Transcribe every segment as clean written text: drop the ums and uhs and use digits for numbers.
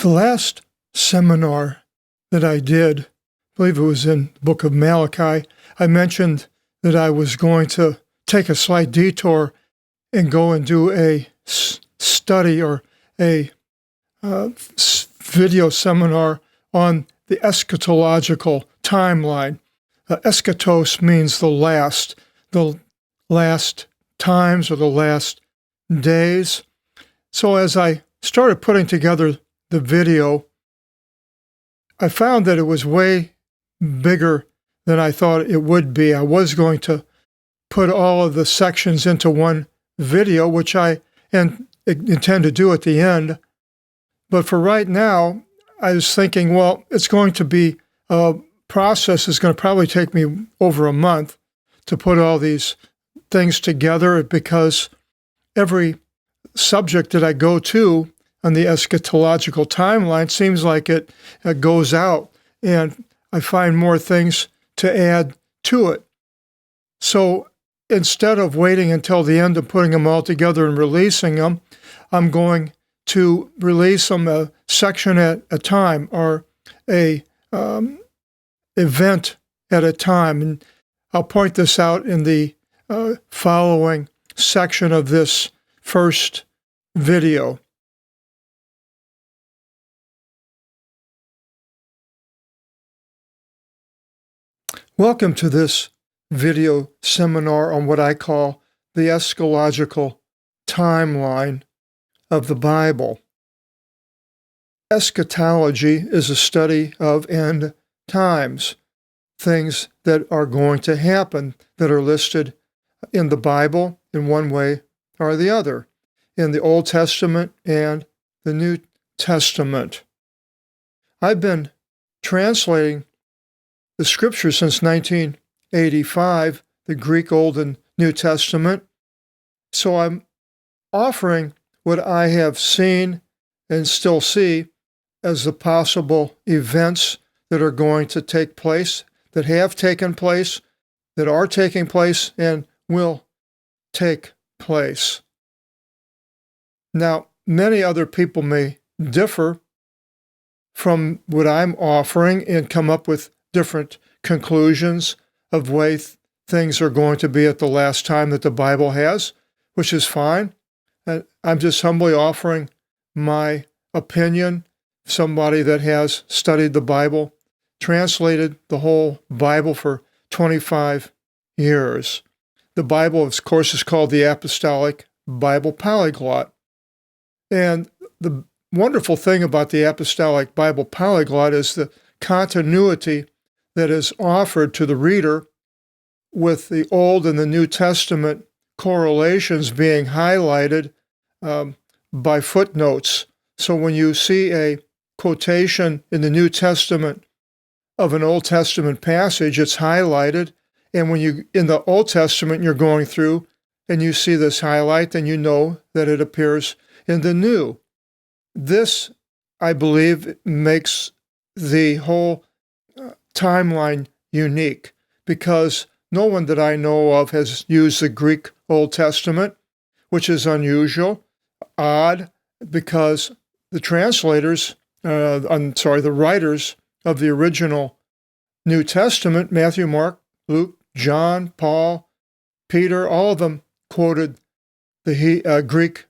The last seminar that I did, I believe it was in the book of Malachi, I mentioned that I was going to take a slight detour and go and do a study or a video seminar on the eschatological timeline. Eschatos means the last times or the last days. So as I started putting together the video, I found that it was way bigger than I thought it would be. I was going to put all of the sections into one video, which I intend to do at the end. But for right now, I was thinking, well, it's going to be a process that's going to probably take me over a month to put all these things together, because every subject that I go to on the eschatological timeline seems like it goes out, and I find more things to add to it. So instead of waiting until the end and putting them all together and releasing them, I'm going to release them a section at a time, or a event at a time. And I'll point this out in the following section of this first video. Welcome to this video seminar on what I call the eschatological timeline of the Bible. Eschatology is a study of end times, things that are going to happen that are listed in the Bible in one way or the other, in the Old Testament and the New Testament. I've been translating the Scriptures since 1985, the Greek Old and New Testament. So I'm offering what I have seen and still see as the possible events that are going to take place, that have taken place, that are taking place, and will take place. Now, many other people may differ from what I'm offering and come up with different conclusions of way things are going to be at the last time that the Bible has, which is fine. I'm just humbly offering my opinion, somebody that has studied the Bible, translated the whole Bible for 25 years. The Bible, of course, is called the Apostolic Bible Polyglot. And the wonderful thing about the Apostolic Bible Polyglot is the continuity that is offered to the reader, with the Old and the New Testament correlations being highlighted by footnotes. So when you see a quotation in the New Testament of an Old Testament passage, it's highlighted. And when you, in the Old Testament, you're going through and you see this highlight, then you know that it appears in the New. This, I believe, makes the whole timeline unique, because no one that I know of has used the Greek Old Testament, which is unusual, odd, because the translators, the writers of the original New Testament, Matthew, Mark, Luke, John, Paul, Peter, all of them quoted the Greek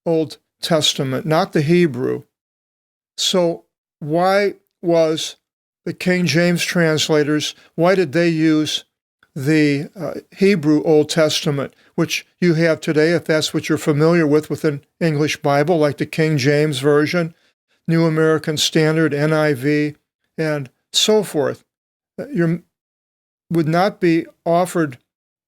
Old Testament, not the Hebrew. So why was the King James translators, why did they use the Hebrew Old Testament, which you have today, if that's what you're familiar with an English Bible, like the King James Version, New American Standard, NIV, and so forth? You would not be offered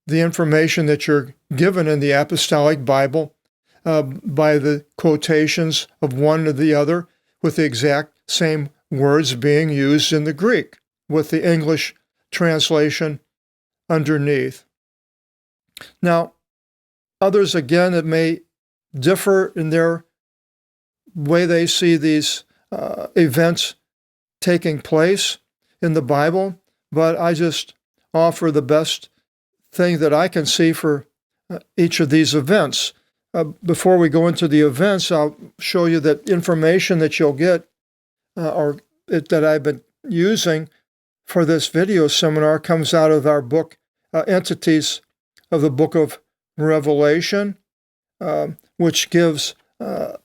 the information that you're given in the Apostolic Bible by the quotations of one or the other, with the exact same words being used in the Greek, with the English translation underneath. Now, others, again, that may differ in their way they see these events taking place in the Bible, but I just offer the best thing that I can see for each of these events. Before we go into the events, I'll show you that information that you'll get that I've been using for this video seminar comes out of our book, Entities of the Book of Revelation, which gives the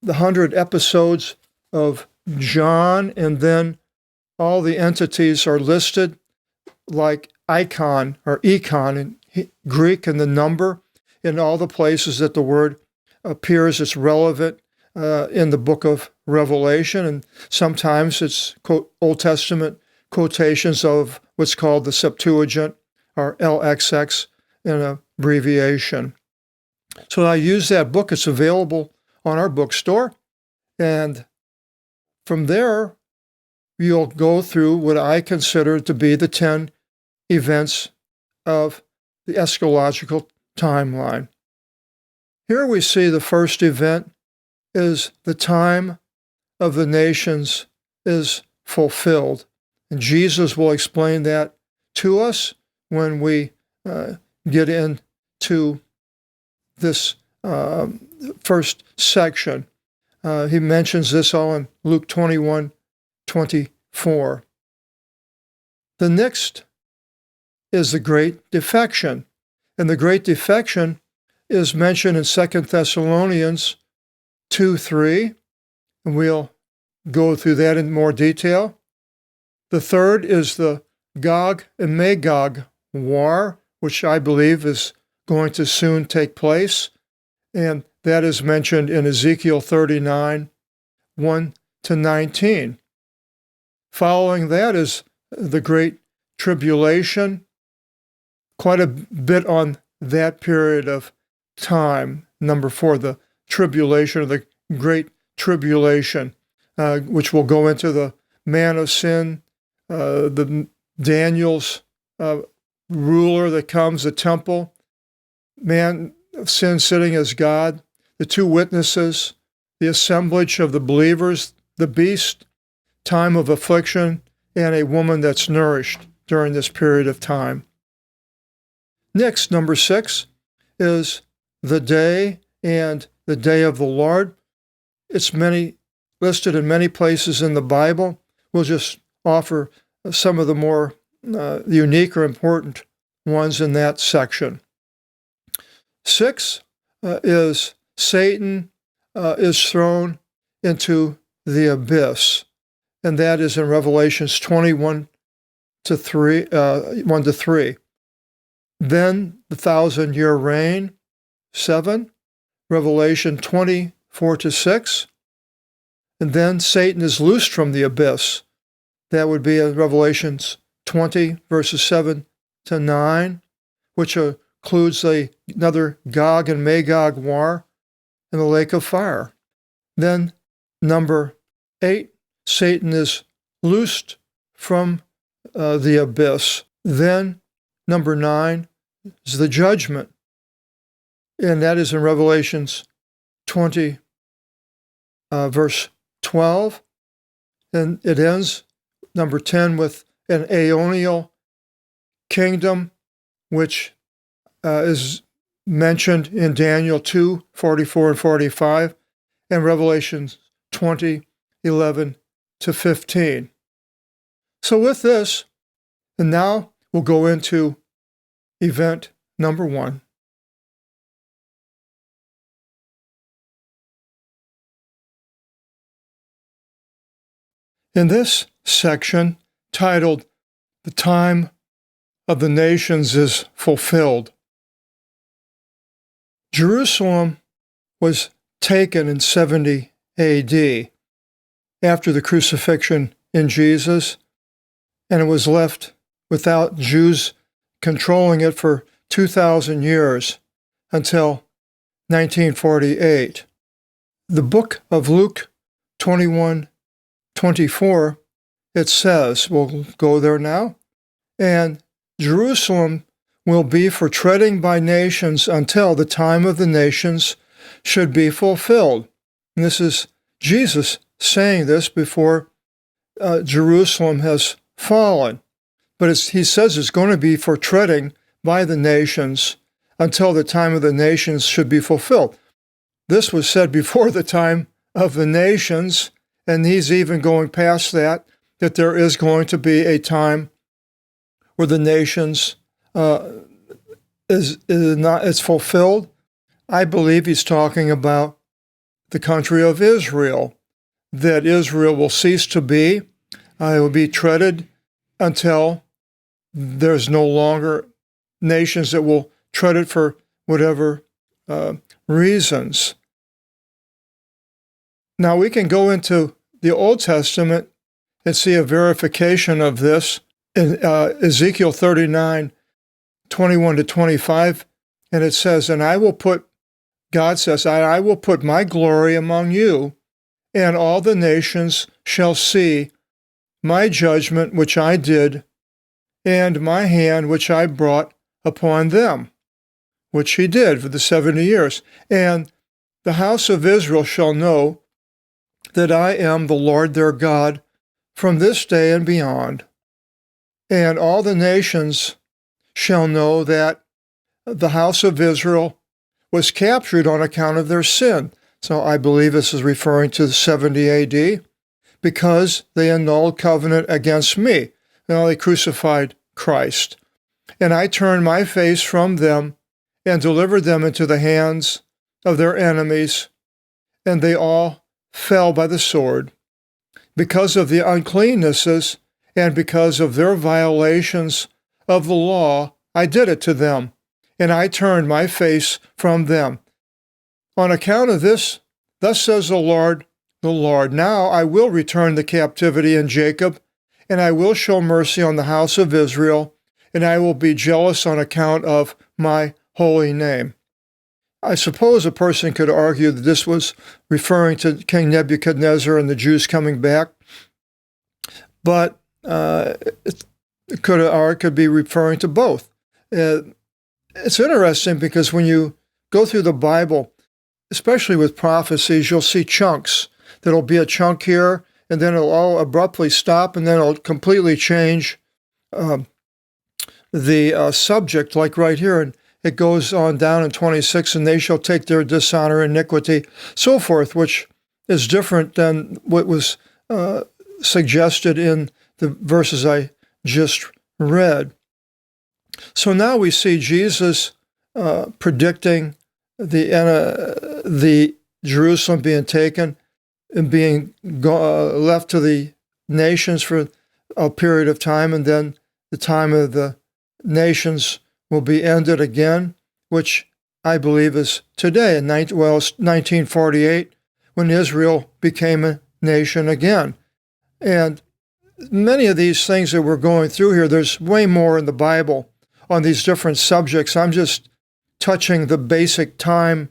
100 episodes of John, and then all the entities are listed like icon or econ in Greek, and the number in all the places that the word appears. It's relevant in the book of Revelation, and sometimes it's Old Testament quotations of what's called the Septuagint, or LXX, an abbreviation. So I use that book. It's available on our bookstore, and from there, you'll go through what I consider to be the 10 events of the eschatological timeline. Here we see the first event is the time of the nations is fulfilled. And Jesus will explain that to us when we get into this first section. He mentions this all in Luke 21:24. The next is the Great Defection. And the Great Defection is mentioned in 2 Thessalonians 2:3, and we'll go through that in more detail. The third is the Gog and Magog war, which I believe is going to soon take place, and that is mentioned in Ezekiel 39:1-19. Following that is the Great Tribulation, quite a bit on that period of time. Number 4, the tribulation, or the Great Tribulation, which will go into the man of sin, the Daniel's ruler that comes, the temple, man of sin sitting as God, the two witnesses, the assemblage of the believers, the beast, time of affliction, and a woman that's nourished during this period of time. Next, number 6, is the day and the day of the Lord. It's listed in many places in the Bible. We'll just offer some of the more unique or important ones in that section. 6 is Satan is thrown into the abyss, and that is in Revelations 1-3. Then the 1,000-year reign, 7, Revelation 24-6, and then Satan is loosed from the abyss. That would be in Revelations 20, verses 7-9, which includes another Gog and Magog war in the lake of fire. Then, number 8, Satan is loosed from the abyss. Then, number 9 is the judgment, and that is in Revelations 20, verse 12. And it ends, number 10, with an aeonial kingdom, which is mentioned in Daniel 2:44 and 45, and Revelation 20:11-15. So with this, and now we'll go into event number 1. In this section, titled "The Time of the Nations is Fulfilled," Jerusalem was taken in 70 AD after the crucifixion in Jesus, and it was left without Jews controlling it for 2,000 years until 1948. The book of Luke 21:24, it says, we'll go there now, and Jerusalem will be for treading by nations until the time of the nations should be fulfilled. And this is Jesus saying this before Jerusalem has fallen. But he says it's going to be for treading by the nations until the time of the nations should be fulfilled. This was said before the time of the nations, and he's even going past that there is going to be a time where the nations is fulfilled. I believe he's talking about the country of Israel, that Israel will cease to be. It will be treaded until there's no longer nations that will tread it for whatever reasons. Now we can go into the Old Testament and see a verification of this in Ezekiel 39, 21 to 25, and it says, and God says, I will put my glory among you, and all the nations shall see my judgment which I did, and my hand which I brought upon them, which he did for the 70 years. And the house of Israel shall know that I am the Lord their God from this day and beyond. And all the nations shall know that the house of Israel was captured on account of their sin. So I believe this is referring to 70 AD, because they annulled covenant against me. Now they crucified Christ. And I turned my face from them and delivered them into the hands of their enemies, and they all fell by the sword. Because of the uncleannesses and because of their violations of the law, I did it to them, and I turned my face from them. On account of this, thus says the Lord, now I will return the captivity in Jacob, and I will show mercy on the house of Israel, and I will be jealous on account of my holy name. I suppose a person could argue that this was referring to King Nebuchadnezzar and the Jews coming back, but it could be referring to both. It's interesting because when you go through the Bible, especially with prophecies, you'll see chunks. There'll be a chunk here, and then it'll all abruptly stop, and then it'll completely change the subject, like right here. And it goes on down in 26, and they shall take their dishonor, iniquity, so forth, which is different than what was suggested in the verses I just read. So now we see Jesus predicting the Jerusalem being taken and being left to the nations for a period of time, and then the time of the nations will be ended again, which I believe is today. It's 1948 when Israel became a nation again. And many of these things that we're going through here, there's way more in the Bible on these different subjects. I'm just touching the basic time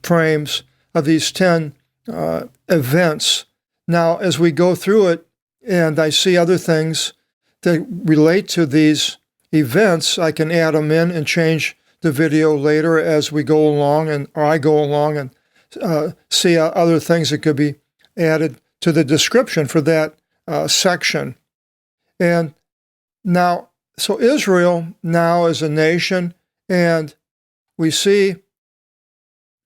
frames of these 10 events. Now, as we go through it, and I see other things that relate to these events, I can add them in and change the video later as we go along, or I go along and see other things that could be added to the description for that section. And now, so Israel now is a nation, and we see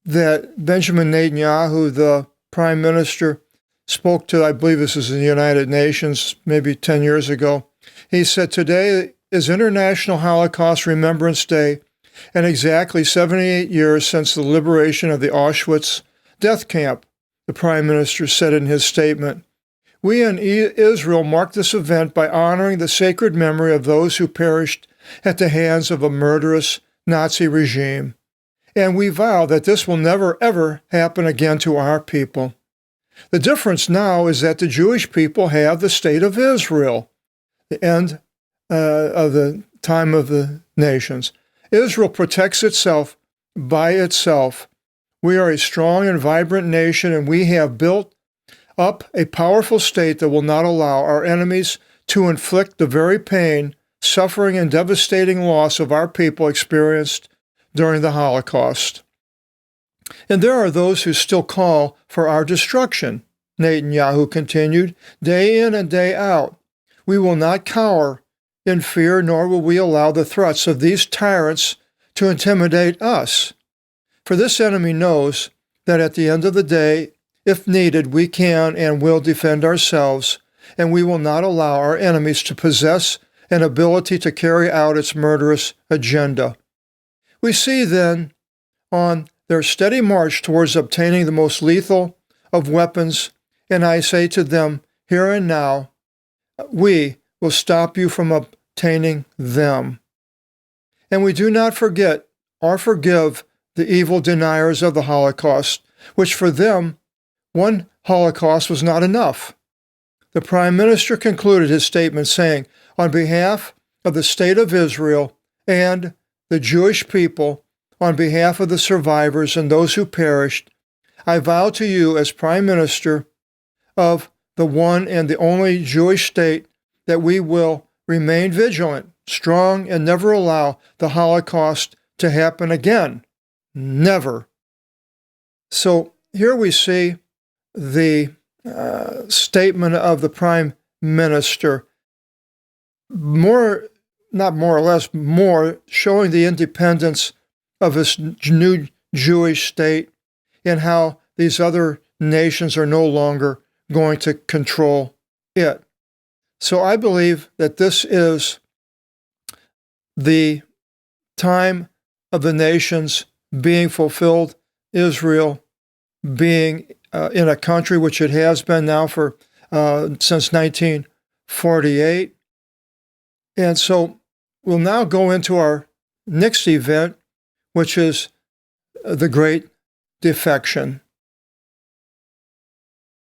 that Benjamin Netanyahu, the prime minister, spoke to, I believe this is in the United Nations, maybe 10 years ago. He said, today is International Holocaust Remembrance Day, and exactly 78 years since the liberation of the Auschwitz death camp, the prime minister said in his statement. We in Israel mark this event by honoring the sacred memory of those who perished at the hands of a murderous Nazi regime. And we vow that this will never, ever happen again to our people. The difference now is that the Jewish people have the state of Israel, the end of the time of the nations. Israel protects itself by itself. We are a strong and vibrant nation, and we have built up a powerful state that will not allow our enemies to inflict the very pain, suffering, and devastating loss of our people experienced during the Holocaust. And there are those who still call for our destruction, Netanyahu continued, day in and day out. We will not cower in fear, nor will we allow the threats of these tyrants to intimidate us. For this enemy knows that at the end of the day, if needed, we can and will defend ourselves, and we will not allow our enemies to possess an ability to carry out its murderous agenda. We see then, on their steady march towards obtaining the most lethal of weapons, and I say to them, here and now, we will stop you from obtaining them. And we do not forget or forgive the evil deniers of the Holocaust, which for them, one Holocaust was not enough. The Prime Minister concluded his statement saying, on behalf of the State of Israel and the Jewish people, on behalf of the survivors and those who perished, I vow to you as Prime Minister of the one and the only Jewish state that we will remain vigilant, strong, and never allow the Holocaust to happen again. Never. So here we see the statement of the Prime Minister, more showing the independence of his new Jewish state and how these other nations are no longer going to control it. So I believe that this is the time of the nations being fulfilled, Israel being in a country which it has been now for since 1948. And so we'll now go into our next event, which is the Great Defection.